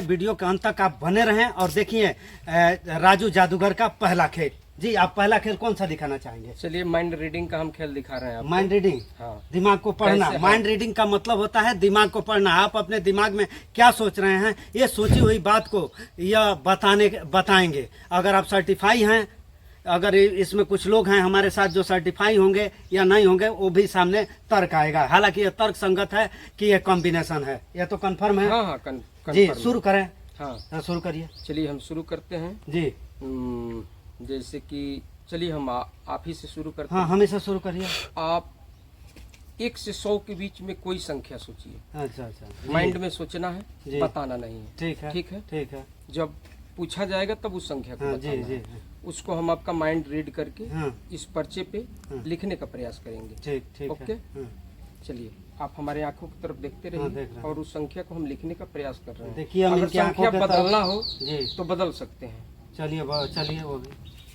Video के अंत तक आप बने रहें और देखिए राजू जादूगर का पहला खेल। जी, आप पहला खेल कौन सा दिखाना चाहेंगे? चलिए, माइंड रीडिंग का हम खेल दिखा रहे हैं आपको। माइंड रीडिंग, हाँ। दिमाग को पढ़ना। माइंड रीडिंग का मतलब होता है दिमाग को पढ़ना। आप अपने दिमाग में क्या सोच रहे हैं, ये सोची हुई बात को यह बताएंगे। अगर आप सर्टिफाई हैं, अगर इसमें कुछ लोग हैं हमारे साथ जो सर्टिफाई होंगे या नहीं होंगे, वो भी सामने तर्क आएगा। हालांकि ये तर्क संगत है कि ये कॉम्बिनेशन है, ये तो कंफर्म है। हाँ हाँ, जी, शुरू करें। हाँ, शुरू करिए। चलिए हम शुरू करते हैं जी। जैसे कि चलिए हम आप ही से शुरू करते हाँ, हैं। हमेशा शुरू करिए। आप 1 से 100 के बीच में कोई संख्या सोचिए। अच्छा अच्छा, माइंड में सोचना है, जी। बताना नहीं है। ठीक है, ठीक है, ठीक है। जब पूछा जाएगा तब उस संख्या को हाँ, बताना जी जी है। उसको हम आपका माइंड रीड करके हाँ, इस पर्चे पे हाँ। लिखने का प्रयास करेंगे। ठीक ठीक ओके। है। हाँ, चलिए, आप हमारे आंखों की तरफ देखते हाँ, देख रहिए रहे हैं। और उस संख्या को हम लिखने का प्रयास कर रहे हैं। देखिए, हम अगर इनकी आंखों संख्या के तरफ- बदलना हो जी, तो बदल सकते हैं। चलिए वो भी।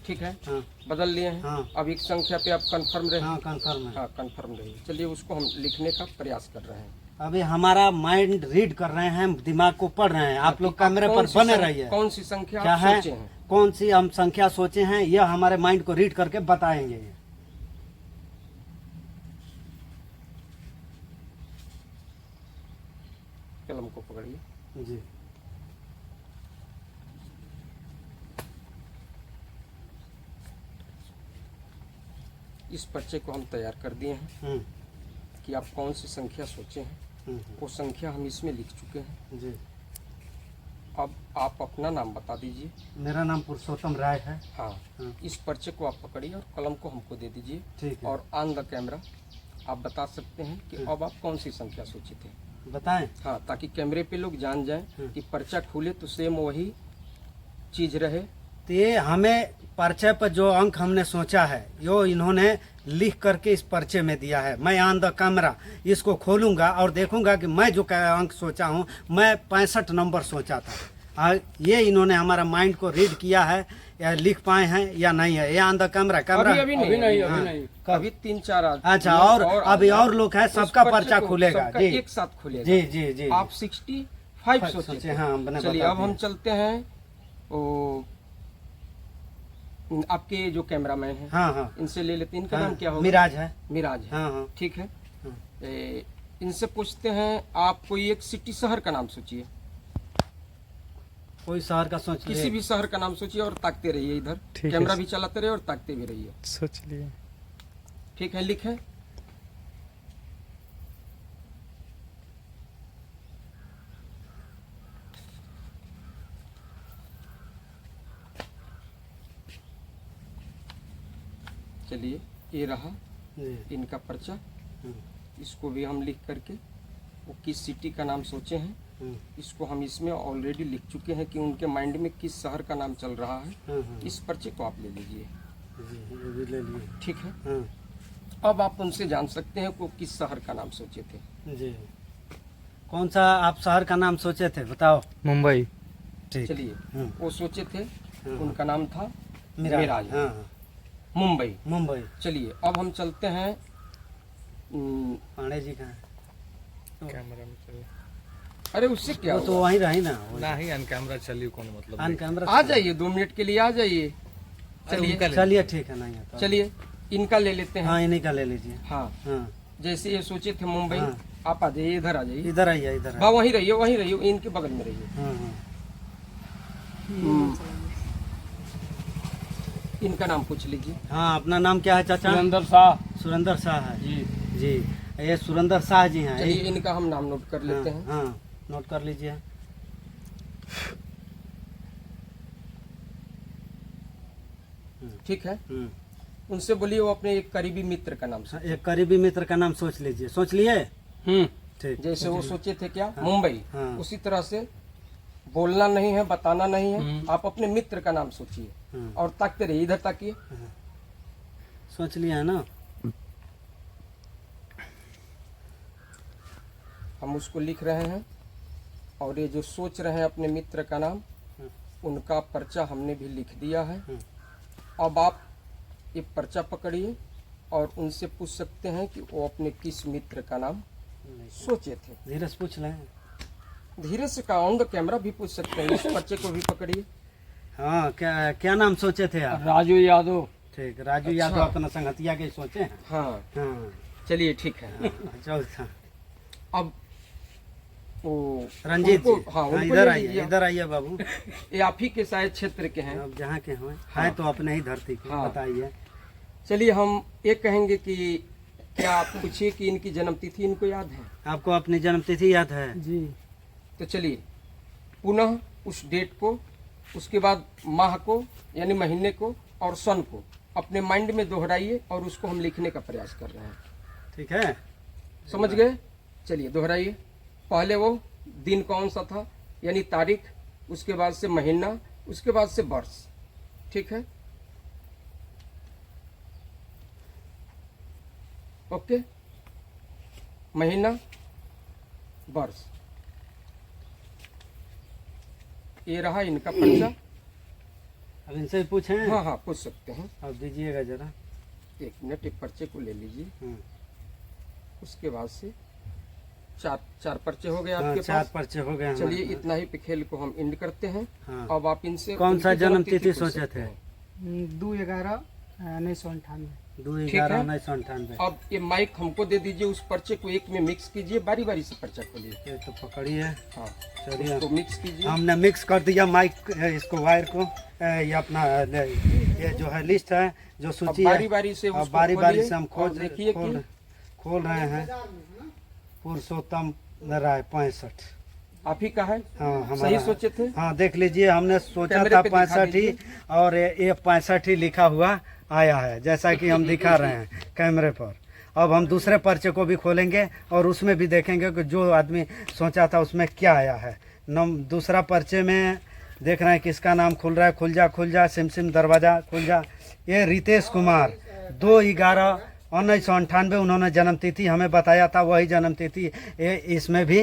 ठीक है, हाँ बदल लिए हैं। हाँ अब एक संख्या पे आप कंफर्म रहे। हाँ, कंफर्म है। हाँ, कंफर्म रहिए। चलिए, उसको हम लिखने का प्रयास कर रहे हैं। अभी हमारा माइंड रीड कर रहे हैं, दिमाग को पढ़ रहे हैं। आप लोग कैमरे कौन पर सी बने सं- रहिए। कौन सी संख्या क्या आप है, सोचे हैं? कौन सी हम संख्या सोचे हैं, यह हमारे माइंड को रीड करके बताएंगे। कलम को पकड़िए। जी, इस पर्चे को हम तैयार कर दिए हैं हम्म, कि आप कौन सी संख्या सोचे हैं। वो संख्या हम इसमें लिख चुके हैं। जी। अब आप अपना नाम बता दीजिए। मेरा नाम पुरुषोत्तम राय है। हाँ, हाँ। इस पर्चे को आप पकड़िए और कलम को हमको दे दीजिए। ठीक है। और ऑन द कैमरा आप बता सकते हैं कि अब आप कौन सी संख्या सोचे थे। बताएं। हाँ, ताकि कैमरे पे लोग जान जाएं कि पर्चा खुले तो सेम वही चीज रहे। तो ये हमें पर्चे पर जो अंक हमने सोचा है, यो इन्होंने लिख करके इस पर्चे में दिया है। मैं ऑन द कैमरा इसको खोलूंगा और देखूंगा कि मैं जो अंक सोचा हूँ, मैं 65 नंबर सोचा था। ये इन्होंने हमारा माइंड को रीड किया है, या लिख पाए हैं या नहीं है। ये ऑन द कैमरा अभी नहीं। कब? अभी 3-4 अच्छा, और अभी और लोग हैं, सबका पर्चा खुलेगा। जी, एक साथ खुलेगा। जी जी जी। आप 65 सोचे थे। हाँ, मैंने चलिए, बता अब हम दिया। चलते हैं वो आपके जो कैमरामैन हैं। हाँ हाँ इनसे ले लेते हैं। इनका हाँ, नाम क्या होगा? मिराज है। मिराज है। हाँ हाँ ठीक है। हाँ। इनसे पूछते हैं, आप कोई एक सिटी शहर का नाम सोचिए। कोई शहर का सोच किसी भी शहर का नाम सोचिए और ताकते रहिए इधर। कैमरा भी चलाते रहिए और ताकते भी रहिए। सोच लिए। ठीक है, लिखें। चलिए, ये रहा जी। इनका पर्चा। हम्म, इसको भी हम लिख करके वो किस सिटी का नाम सोचे हैं, हम्म, इसको हम इसमें ऑलरेडी लिख चुके हैं कि उनके माइंड में किस शहर का नाम चल रहा है। हाँ, इस पर्चे को आप ले लीजिए। जी, ये भी ले लिए। ठीक है। हाँ, अब आप उनसे जान सकते हैं वो किस शहर का नाम सोचे थे। जी। कौन सा आप शहर का नाम सोचे थे, बताओ। मुंबई। ठीक। चलिए, हाँ, वो सोचे थे, हाँ। उनका नाम था मिराज। मिराज। हाँ हाँ, मुंबई। मुंबई। चलिए, अब हम चलते हैं पांडे जी का है। कैमरा में चलिए। अरे उससे क्या वो तो हुआ? वहीं रही ना। ना ही अन कैमरा चलिए, कौन मतलब ऑन कैमरा आ जाइए, 2 मिनट के लिए आ जाइए। चलिए चलिए, ठीक है। नहीं आता। चलिए, इनका ले लेते हैं। हाँ, इन्हीं का ले लीजिए। हाँ, हाँ, जैसे ये सोचे थे मुंबई। हाँ। आप आ जाइए, इधर आ जाइए। इधर आइए, इधर बा आइए। वहीं रहिए, वहीं रहिए, इनके बगल में रहिए। हाँ हाँ, इनका नाम पूछ लीजिए। हाँ। अपना नाम क्या है चाचा? सुरेंद्र शाह सुरेंद्र शाह है। जी। जी, ये सुरेंद्र शाह जी हैं। चलिए, इनका हम नाम नोट कर लेते हाँ, हैं। हाँ, नोट कर लीजिए। ठीक है। हम्म, उनसे बोलिए वो अपने एक करीबी मित्र का नाम सोचे। एक करीबी मित्र का नाम सोच लीजिए। सोच लिए? ठीक। जैसे वो सोचे थे क्या, मुंबई, हाँ। उसी तरह से बोलना नहीं है, बताना नहीं है। आप अपने मित्र का नाम सोचिए हाँ, और ताकते रहिए, इधर ताकिए। सोच लिया है ना? हम उसको लिख रहे हैं और ये जो सोच रहे हैं अपने मित्र का नाम, उनका पर्चा हमने भी लिख दिया है। अब आप ये पर्चा पकड़िए और उनसे पूछ सकते हैं कि वो अपने किस मित्र का नाम सोचे थे। धीरे से पूछ लें। धीरे से का ऑन द कैमरा भी पूछ सकते हैं। इस पर्चे को भी पकड़िए। हाँ, क्या क्या नाम सोचे थे आप? राजू यादव। ठीक, राजू अच्छा। यादव अपना संगतिया के सोचे हैं। हाँ हाँ, चलिए ठीक है। चौथा अब वो रंजीत उनको- जी, हाँ, हाँ, उनको इधर ले आइए, लीजिए। इधर आइए बाबू। ये आप ही के शायद क्षेत्र के हैं। अब जहाँ के हैं हाँ। हैं तो अपने ही धरती के, हाँ। बताइए। चलिए हम ये कहेंगे कि क्या आप पूछिए कि इनकी जन्म तिथि इनको याद है? आपको अपनी जन्म तिथि याद है? जी। तो चलिए पुनः उस डेट को, उसके बाद माह को यानी महीने को और सन को अपने माइंड में दोहराइए और उसको हम लिखने का प्रयास कर रहे हैं। ठीक है, समझ गए? चलिए दोहराइए। पहले वो दिन कौन सा था यानी तारीख, उसके बाद से महीना, उसके बाद से वर्ष। ठीक है, ओके। महीना, वर्ष, ये रहा इनका पर्चा। अब इनसे भी पूछें? हाँ हाँ पूछ सकते हैं। अब दीजिएगा जरा। एक मिनट, एक पर्चे को ले लीजिए। हाँ, उसके बाद से चार पर्चे हो गए हाँ, आपके 4 पास। पर्चे हो गए हमारे चलिए पास। इतना ही पे खेल को हम एंड करते हैं। हाँ। अब आप इनसे कौन सा उनकी जन्म तिथि पूछ सोचे सकते थे? हैं। 2/11/1998। 2/11/1998। अब ये माइक हमको दे दीजिए, उस पर्चे को एक में मिक्स कीजिए, बारी बारी से पर्चा खोलिए। ये तो पकड़िए। हाँ चलिए, उसको मिक्स कीजिए। हमने मिक्स कर दिया माइक, इसको वायर को, ये अपना ये जो है लिस्ट है, जो सूची है, बारी बारी से अब उसको बारी बारी खोलिए से हम और देखिए कि खोल रहे हैं। पुरुषोत्तम राय 65। आप ही का है। हाँ, हमारा सही है। सोचे थे। हाँ, देख लीजिए, हमने सोचा कैमरे था पे दिखा 65 ही, और ये 65 ही लिखा हुआ आया है, जैसा कि हम दिखा रहे हैं कैमरे पर। अब हम दूसरे पर्चे को भी खोलेंगे और उसमें भी देखेंगे कि जो आदमी सोचा था उसमें क्या आया है। दूसरा पर्चे में देख रहे हैं किसका नाम खुल रहा है। खुल जा सिम सिम दरवाजा खुल जा। ये रितेश कुमार, 2/11/1998 उन्होंने जन्म तिथि हमें बताया था, वही जन्म तिथि इसमें भी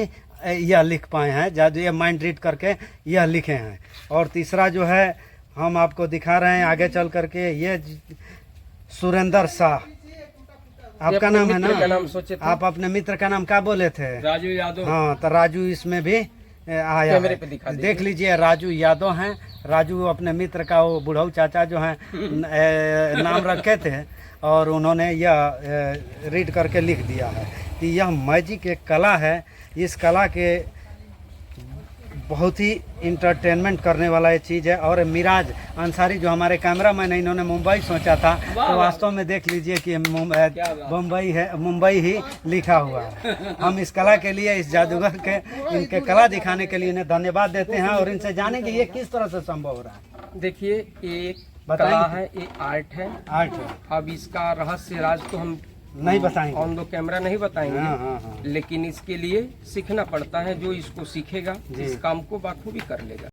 यह लिख पाए हैं, जादू ये माइंड रीड करके यह लिखे हैं। और तीसरा जो है हम आपको दिखा रहे हैं आगे चल करके, ये सुरेंद्र शाह आपका अपने नाम है मित्र का ना? नाम सोचे थे। आप अपने मित्र का नाम क्या बोले थे? राजू यादव। हाँ, तो राजू इसमें भी आया कैमरे है। पे दिखा दीजिए। देख लीजिए, राजू यादव हैं। राजू अपने मित्र का, वो बुढ़ऊ चाचा जो हैं नाम रखे थे, और उन्होंने यह रीड करके लिख दिया है कि यह मैजिक एक कला है। इस कला के बहुत ही इंटरटेनमेंट करने वाला ये चीज़ है। और मिराज अंसारी जो हमारे कैमरामैन है, इन्होंने मुंबई सोचा था, तो वास्तव में देख लीजिए कि मुंबई है, मुंबई ही लिखा हुआ है। हम इस कला के लिए, इस जादूगर के, इनके कला दिखाने के लिए इन्हें धन्यवाद देते हैं, और इनसे जानेंगे ये किस तरह से संभव हो रहा है। देखिए ये एक बताएंगे? कला है, ये आर्ट है। आर्ट अब इसका रहस्य राज तो हम नहीं बताएंगे। ऑन द कैमरा नहीं बताएंगे। हाँ, हाँ, हाँ। लेकिन इसके लिए सीखना पड़ता है। जो इसको सीखेगा जी। इस काम को बाखूबी कर लेगा।